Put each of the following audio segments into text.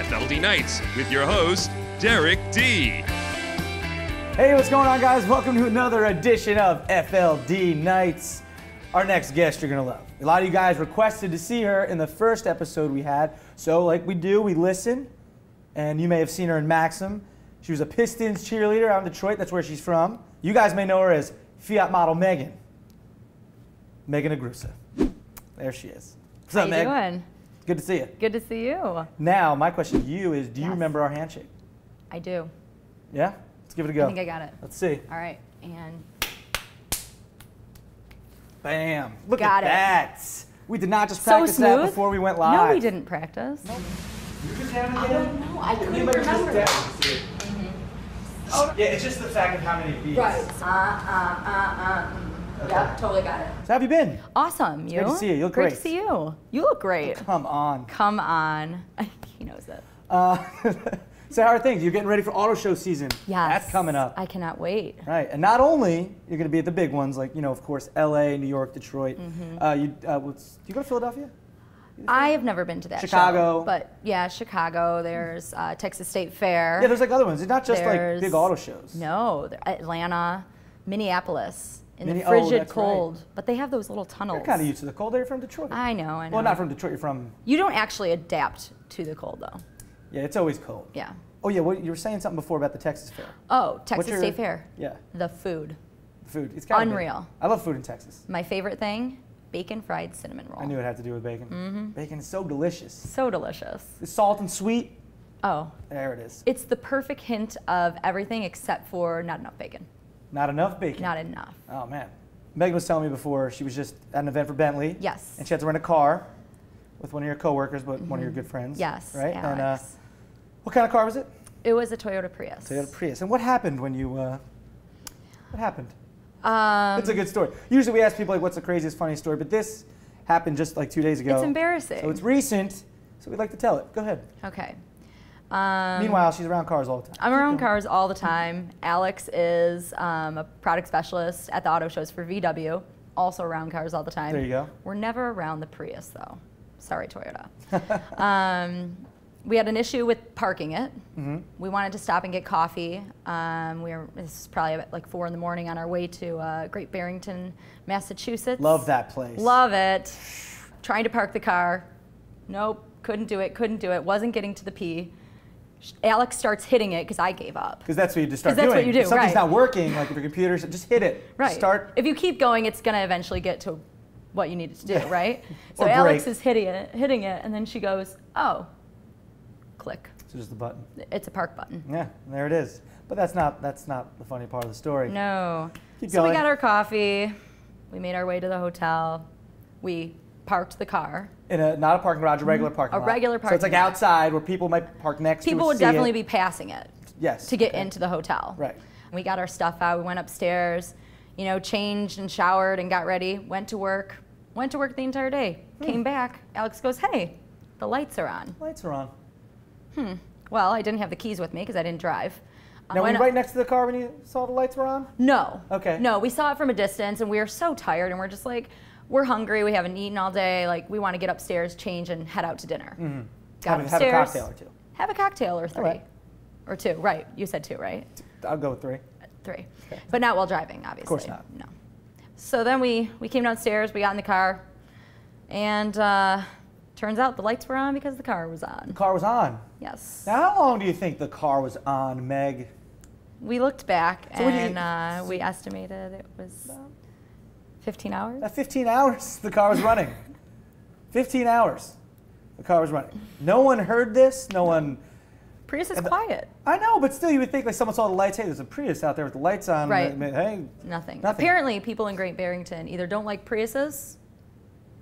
FLD Nights with your host, Derek D. Hey, what's going on, guys? Welcome to another edition of FLD Nights. Our next guest you're going to love. A lot of you guys requested to see her in the first episode we had. So like we do, we listen. And you may have seen her in Maxim. She was a Pistons cheerleader out in Detroit. That's where she's from. You guys may know her as Fiat model Megan. Megan Agrusa. There she is. What's up, Meg? How you doing? Good to see you. Good to see you. Now, my question to you is, do you remember our handshake? I do. Yeah? Let's give it a go. I think I got it. Let's see. All right, and Bam. Look got at it. that. We did not just So practice that smooth. before we went live. No, we didn't practice. Nope. I don't know. I couldn't remember. Oh, yeah, it's just the fact of how many beats. Right. Okay. Yeah, totally got it. So how have you been? Awesome. You? Great to see you. You look great. great. To see you. You look great. Come on. Come on. He knows it. So how are things? You're getting ready for auto show season. Yes. That's coming up. I cannot wait. Right, and not only you're going to be at the big ones, like, of course, LA, New York, Detroit. Do you go to Philadelphia? I have never been to that Chicago. show. But yeah, Chicago. There's Texas State Fair. Yeah, there's like other ones. It's not just like There's- big auto shows. No, Atlanta, Minneapolis, in the Oh, frigid that's cold. right. But they have those little tunnels. You're kind of used to the cold. You're from Detroit. I know. Well, not from Detroit. You're from. You don't actually adapt to the cold, though. Yeah, it's always cold. Yeah. Oh yeah, you were saying something before about the Texas Fair. Oh, Texas What's your- State Fair. Yeah, The food. food. It's kind Unreal. I love food in Texas. My favorite thing, bacon fried cinnamon roll. I knew it had to do with bacon. Bacon is so delicious. So delicious. It's salt and sweet. Oh, There it is. it's the perfect hint of everything except for not enough bacon. Not enough bacon. Not enough. Oh man. Megan was telling me before she was just at an event for Bentley. Yes. And she had to rent a car with one of your coworkers, but one of your good friends. Yes, Right. And Alex. what kind of car was it? It was a Toyota Prius. Toyota Prius. And what happened when you? What happened? Um, It's a good story. Usually we ask people like, what's the craziest, funniest story? But this happened just like 2 days ago. It's embarrassing. So it's recent. So we'd like to tell it. Go ahead. Okay. Meanwhile, she's around cars all the time. I'm around cars all the time. Alex is a product specialist at the auto shows for VW, also around cars all the time. There you go. We're never around the Prius, though. Sorry, Toyota. We had an issue with parking it. We wanted to stop and get coffee. This is probably at like 4 in the morning on our way to Great Barrington, Massachusetts. Love that place. Love it. Trying to park the car. Nope, couldn't do it. Wasn't getting to the P. Alex starts hitting it because I gave up. Because that's what you just start 'Cause that's doing. what you do, If something's right. not working, like if your computer, just hit it. Right. Start. If you keep going, it's going to eventually get to what you need it to do, Yeah. right? So Or Alex break. is hitting it, and then she goes, oh, click. It's just the button. It's a park button. Yeah, there it is. But that's not the funny part of the story. No. Keep So we going. got our coffee. We made our way to the hotel. We parked the car. In not a parking garage, a regular parking A lot. regular So it's like parking lot. outside where people might park next to it. People would see it. definitely be passing it Yes. to get okay. into the hotel. Right. We got our stuff out. We went upstairs, changed and showered and got ready. Went to work the entire day. Came back. Alex goes, hey, the lights are on. Lights are on. Well, I didn't have the keys with me because I didn't drive. Now, were you right next to the car when you saw the lights were on? No. Okay. No, we saw it from a distance, and we were so tired, and we're just like, we're hungry. We haven't eaten all day. Like, we want to get upstairs, change, and head out to dinner. Got Have upstairs. a cocktail or two. Have a cocktail or 3. right. Or 2, right. You said 2, right? I'll go with 3. 3. Okay. But not while driving, obviously. Of course not. No. So then we came downstairs, we got in the car, and turns out the lights were on because the car was on. The car was on. Yes. Now, how long do you think the car was on, Meg? We looked back, So what do you- and we estimated it was 15 hours. 15 hours the car was running. 15 hours the car was running. No one heard this. No one. Prius is quiet. I know, but still, you would think like someone saw the lights. Hey, there's a Prius out there with the lights on. Right. Hey, Nothing. Nothing. Apparently, people in Great Barrington either don't like Priuses.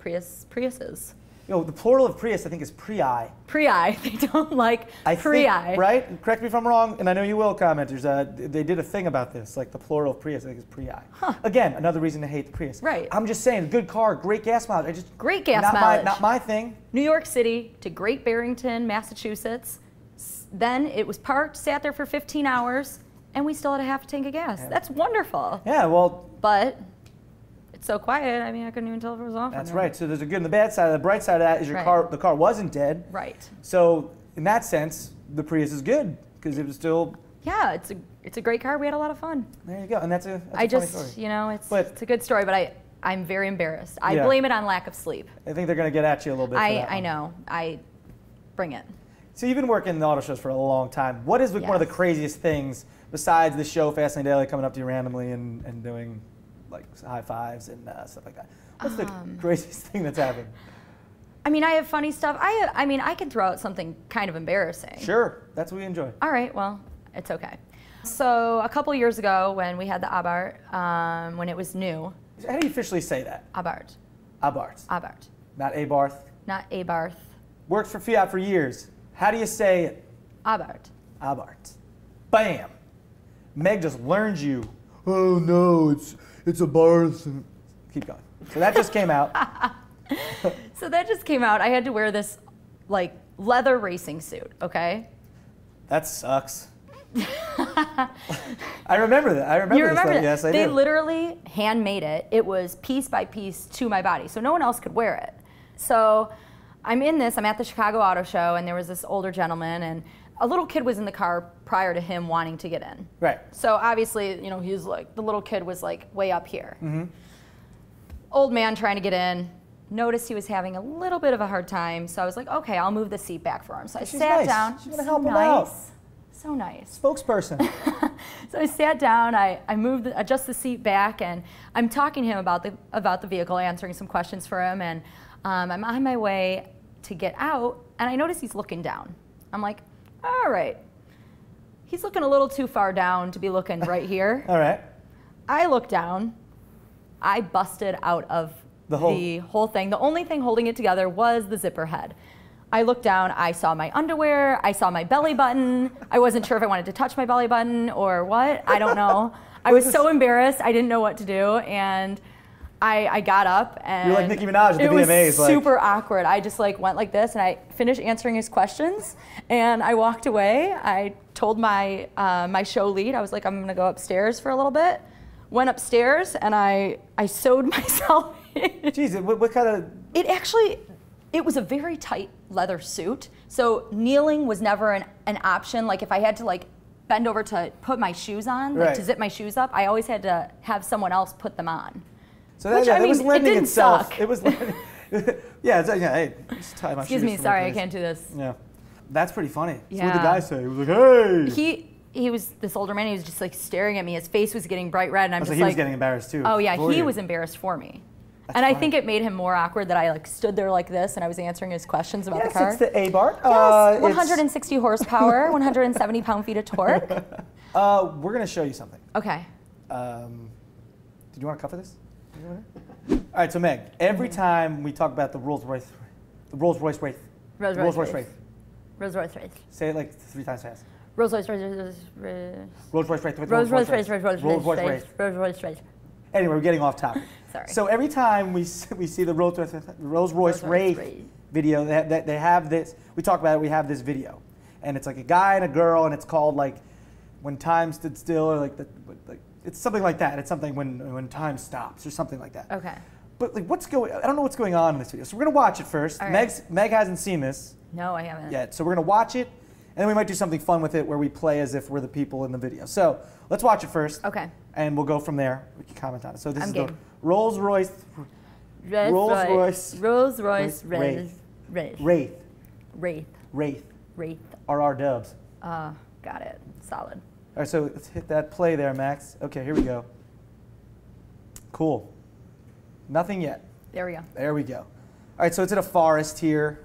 the plural of Prius I think is Prii. Prii. They don't like I Prii. think, right? Correct me if I'm wrong, and I know you will, commenters. They did a thing about this, like the plural of Prius, I think is Prii. Again, another reason to hate the Prius. Right. I'm just saying, good car, great gas mileage. Great gas not mileage. Not my thing. New York City to Great Barrington, Massachusetts. Then it was parked, sat there for 15 hours, and we still had a half a tank of gas. Yeah. That's wonderful. Yeah, well. But it's so quiet, I mean, I couldn't even tell if it was off. That's or not. right. So there's a good and the bad side. The bright side of that is Right. the car wasn't dead. Right. So in that sense, the Prius is good because it was still. Yeah, it's a great car. We had a lot of fun. There you go, and that's a I funny just, story. you know, it's a good story, but I'm very embarrassed. I Yeah. blame it on lack of sleep. I think they're going to get at you a little bit. For that I one. know. I bring it. So you've been working in the auto shows for a long time. What is one of the Yes. craziest things besides the show FastLane Daily coming up to you randomly and doing like high fives and stuff like that? What's the craziest thing that's happened? I mean, I have funny stuff. I mean, I can throw out something kind of embarrassing. Sure, that's what we enjoy. All right, well, it's okay. So a couple years ago when we had the Abarth, when it was new. How do you officially say that? Abarth. Abarth. Abarth. Not Abarth. Not Abarth. Worked for Fiat for years. How do you say it? Abarth. Abarth. Bam. Meg just learned you. Oh no, it's Abarth. Keep going. So that just came out. So that just came out. I had to wear this like leather racing suit, okay? That sucks. I remember that. I remember You this remember stuff. that? Yes, I They do. literally handmade it. It was piece by piece to my body, so no one else could wear it. So I'm in this, I'm at the Chicago Auto Show, and there was this older gentleman, and a little kid was in the car prior to him wanting to get in. Right. So obviously, you know, he was like, the little kid was like way up here. Mm-hmm. Old man trying to get in. Noticed he was having a little bit of a hard time, so I was like, okay, I'll move the seat back for him. So I She's sat nice. down. She's gonna help him out. So nice. Spokesperson. So I sat down, I moved, adjust the seat back, and I'm talking to him about the vehicle, answering some questions for him, and I'm on my way to get out, and I notice he's looking down. I'm like, all right. He's looking a little too far down to be looking right here. All right. I look down. I busted out of the whole thing. The only thing holding it together was the zipper head. I looked down, I saw my underwear, I saw my belly button. I wasn't sure if I wanted to touch my belly button or what, I don't know. I was so embarrassed, I didn't know what to do, and I got up and You're like Nicki Minaj at the VMAs. It was super awkward. I just like went like this and I finished answering his questions and I walked away. I told my my show lead, I was like, I'm gonna go upstairs for a little bit. Went upstairs and I sewed myself in. Jeez, what kind of... It was a very tight leather suit, so kneeling was never an option. Like if I had to like bend over to put my shoes on, like Right. to zip my shoes up, I always had to have someone else put them on. So that, Which, yeah, I that was mean, it lending didn't itself. suck. It was lending... yeah, hey, just tie my Excuse shoes me, for sorry, I please. can't do this. Yeah. That's pretty funny. So what did Yeah. the guy say? He was like, hey! He was this older man. He was just like staring at me. His face was getting bright red, and I'm So just he like, was getting embarrassed too. oh yeah, for he you. was embarrassed for me. That's And I funny. think it made him more awkward that I like stood there like this and I was answering his questions about Yes, the car. it's the Abarth. Yes, It's- 160 horsepower, 170 pound-feet of torque. We're going to show you something. Okay. Did you want to cover this? All right, so Meg, every time we talk about the Rolls Royce Wraith, Rolls Royce Wraith. Rolls Royce Wraith. Say it like 3 times fast. Rolls Royce Rolls Royce Wraith. Rolls Royce Wraith. Rolls Royce. Anyway, we're getting off topic. Sorry. So every time we see the Rolls Royce Wraith video, they have this. We talk about it. We have this video, and it's like a guy and a girl, and it's called like When Time Stood Still, or like it's something like that. It's something when time stops, or something like that. Okay. But like, I don't know what's going on in this video. So we're gonna watch it first. All right. Meg hasn't seen this No, I haven't. yet, so we're gonna watch it, and then we might do something fun with it where we play as if we're the people in the video. So let's watch it first. Okay. And we'll go from there. We can comment on it. So this I'm is the game. Rolls Royce Rolls Royce Wraith. Wraith. RR dubs. Got it. Solid. All right, so let's hit that play there, Max. Okay, here we go. Cool. Nothing yet. There we go. There we go. All right, so it's in a forest here.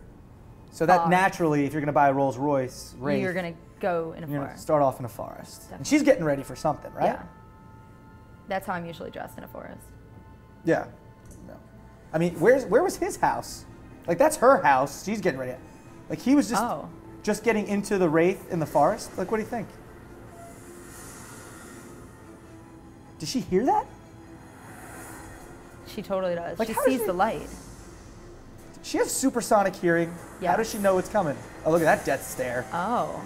So that Forest. naturally, if you're going to buy a Rolls Royce Wraith, You're gonna go in a you're going to forest. start off in a forest. And she's getting ready for something, right? Yeah. That's how I'm usually dressed in a forest. Yeah. No. I mean, where was his house? Like, that's her house. She's getting ready. Like, he was just getting into the Wraith in the forest. Like, what do you think? Did she hear that? She totally does. Like, She how does sees she- the light. She has supersonic hearing. Yeah. How does she know it's coming? Oh, look at that death stare. Oh.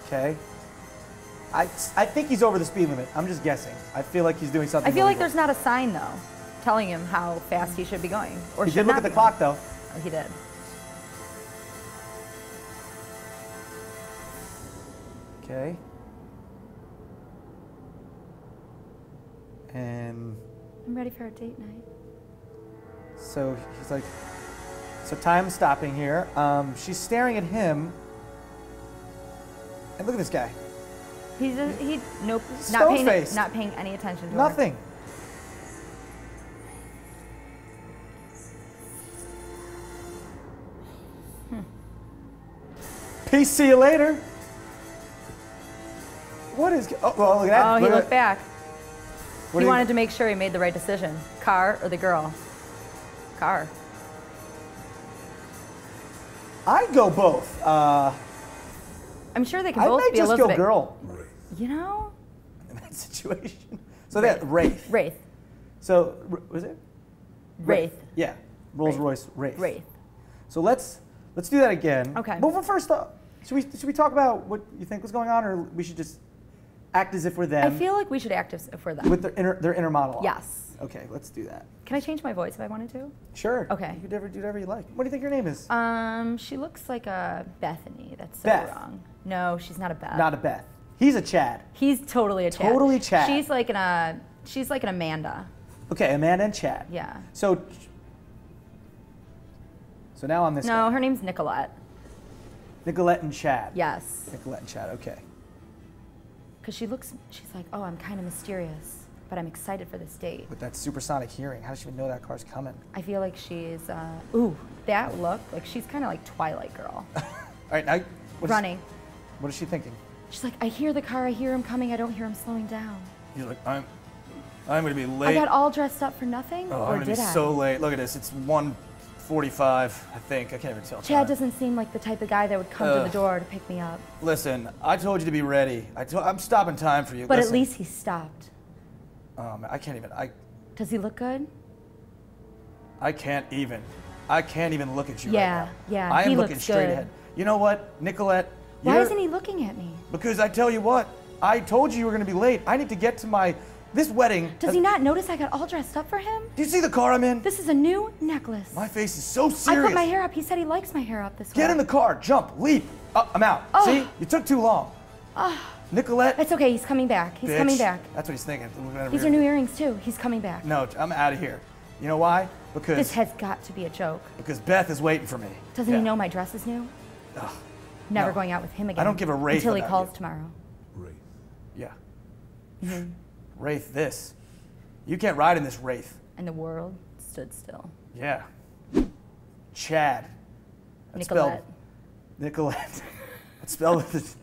Okay. I think he's over the speed limit. I'm just guessing. I feel like he's doing something I feel like illegal. there's not a sign though, telling him how fast he should be going. Or He should did look not at the be clock, going. though. Oh, he did. Okay. And I'm ready for a date night. so he's like, so time's stopping here. She's staring at him. And look at this guy. Nope, Stone-faced. not paying any attention to her. Nothing. Peace, see you later. What is, oh, well, look at that. Oh, he Look at looked back. What He do you- wanted to make sure he made the right decision. Car or the girl? Car. I'd go both. I'm sure they can I both might be just Elizabeth. go girl You know? in that situation. So that, Wraith. Wraith. So, was it? Wraith. Yeah, Rolls Wraith. Royce Wraith. Wraith. So let's do that again. Okay. But first, should we talk about what you think was going on, or we should just act as if we're them? I feel like we should act as if we're them. with their inner monologue. Yes. Okay, let's do that. Can I change my voice if I wanted to? Sure. Okay. You could do whatever you like. What do you think your name is? She looks like a Bethany. That's so Beth. wrong. No, she's not a Beth. Not a Beth. He's a Chad. He's totally a Chad. Totally Chad. She's like an Amanda. Okay, Amanda and Chad. Yeah. So now I'm this No, guy. her name's Nicolette. Nicolette and Chad. Yes. Nicolette and Chad, okay. Because she's like, oh, I'm kind of mysterious, but I'm excited for this date. With that supersonic hearing, how does she even know that car's coming? I feel like she's, ooh, that look, like she's kind of like Twilight Girl. All right, now, Running. What is she thinking? She's like, I hear the car, I hear him coming, I don't hear him slowing down. He's like, I'm gonna be late. I got all dressed up for nothing, Oh, or I'm gonna be did I? so late. Look at this. It's 1:45, I think. I can't even tell. Chad time. doesn't seem like the type of guy that would come to the door to pick me up. Listen, I told you to be ready. I'm stopping time for you. But Listen. at least he stopped. I can't even. Does he look good? I can't even look at you Yeah, right now. yeah, I am he looking looks straight good. ahead. You know what, Nicolette? Why isn't he looking at me? Because I tell you what, I told you were going to be late. I need to get to this wedding. Does he not notice I got all dressed up for him? Do you see the car I'm in? This is a new necklace. My face is so I serious. put my hair up. He said he likes my hair up this way. Get in the car, jump, leap. I'm out. Oh. See? You took too long. Nicolette. It's okay. He's coming back. He's bitch. coming back. That's what he's thinking. Looking at These her are here. new earrings too. He's coming back. No, I'm out of here. You know why? Because This has got to be a joke. Beth is waiting for me. Doesn't Yeah. he know my dress is new? Ugh. Never No. going out with him again. I don't give a wraith until he about calls you. tomorrow. Yeah. Mm-hmm. Wraith this. You can't ride in this Wraith. And the world stood still. Yeah. Chad. That's Nicolette. Spelled, Nicolette. It's spelled with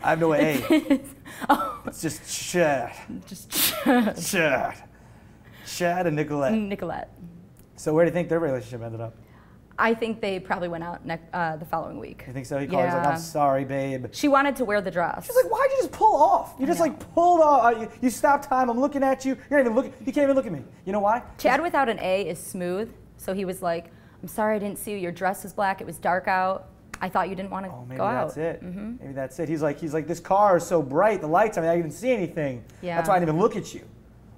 I have no A. Oh, It's just Chad. just Chad. Chad and Nicolette. Nicolette. So where do you think their relationship ended up? I think they probably went out the following week. You think so? He called her, he's like, Yeah. I'm sorry, babe. She wanted to wear the dress. She's like, why'd you just pull off? You just know. like pulled off. You stopped time. I'm looking at you. You're not even looking. You can't even look at me. You know why? Chad without an A is smooth, so he was like, I'm sorry I didn't see you. Your dress was black. It was dark out. I thought you didn't want to Oh, maybe go out. that's it. Maybe that's it. He's like, this car is so bright. The lights. I mean, I didn't see anything. Yeah. That's why I didn't even look at you.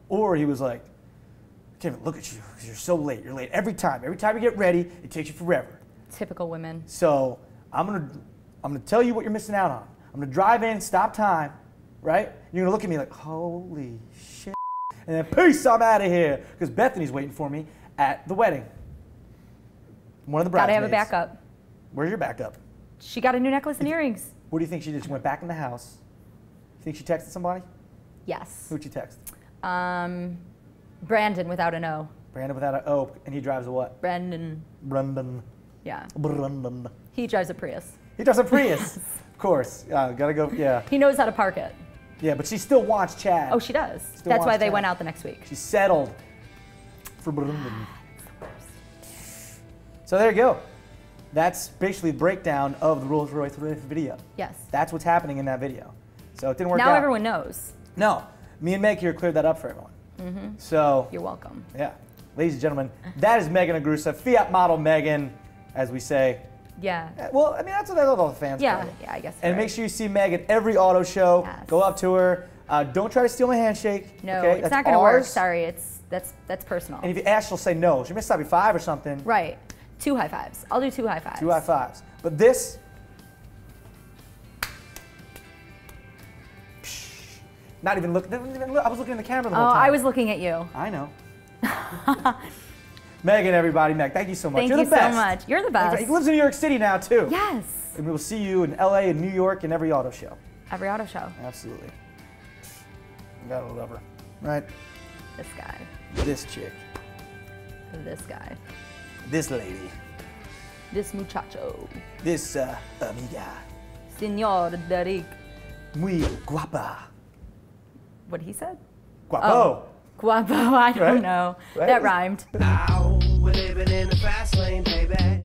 Or he was like, I can't even look at you because you're so late. You're late every time. Every time you get ready, it takes you forever. Typical women. So I'm gonna tell you what you're missing out on. I'm gonna drive in, stop time, right? You're gonna look at me like, holy shit, and then peace, I'm out of here because Bethany's waiting for me at the wedding. One of the Gotta bridesmaids. have a backup. Where's your backup? She got a new necklace and earrings. What do you think she did? She went back in the house. You think she texted somebody? Yes. Who'd she text? Brandon without an O. Brandon without an O, and he drives a what? Brandon. Brandon. Yeah. Brandon. He drives a Prius. He drives a Prius. Of course. Gotta go. Yeah. He knows how to park it. Yeah, but she still wants Chad. Oh, she does. Still That's why wants they Chad. went out the next week. She's settled for Brandon. So there you go. That's basically the breakdown of the Rolls Royce Wraith video. Yes. That's what's happening in that video. So it didn't work out. Now everyone knows. No. Me and Meg here cleared that up for everyone. So, You're welcome. yeah. Ladies and gentlemen, that is Megan Agrusa, Fiat model Megan, as we say. Yeah. Well, I mean, that's what all the fans Yeah. call it. Yeah, I guess. And you're make right. sure you see Meg at every auto show. Yes. Go up to her. Don't try to steal my handshake. No, okay? it's That's not going to work. ours. Sorry, that's personal. And if you ask, she'll say no. She may stop you 5 or something. Right. 2 high fives. I'll do 2 high fives. 2 high fives. But this, Not even looking. I was looking in the camera the whole Oh, time. I was looking at you. I know. Megan, everybody. Meg, thank you so much. Thank You're you the best. so much. You're the best. He lives in New York City now, too. Yes. And we will see you in LA and New York and every auto show. Every auto show. Absolutely. You gotta love her. Right? This guy. This chick. This guy. This lady. This muchacho. This amiga. Señor Derek. Muy guapa. What he said? Guapo. Oh, guapo. I don't Right? know. Right? That rhymed. Now we're living in the fast lane, baby.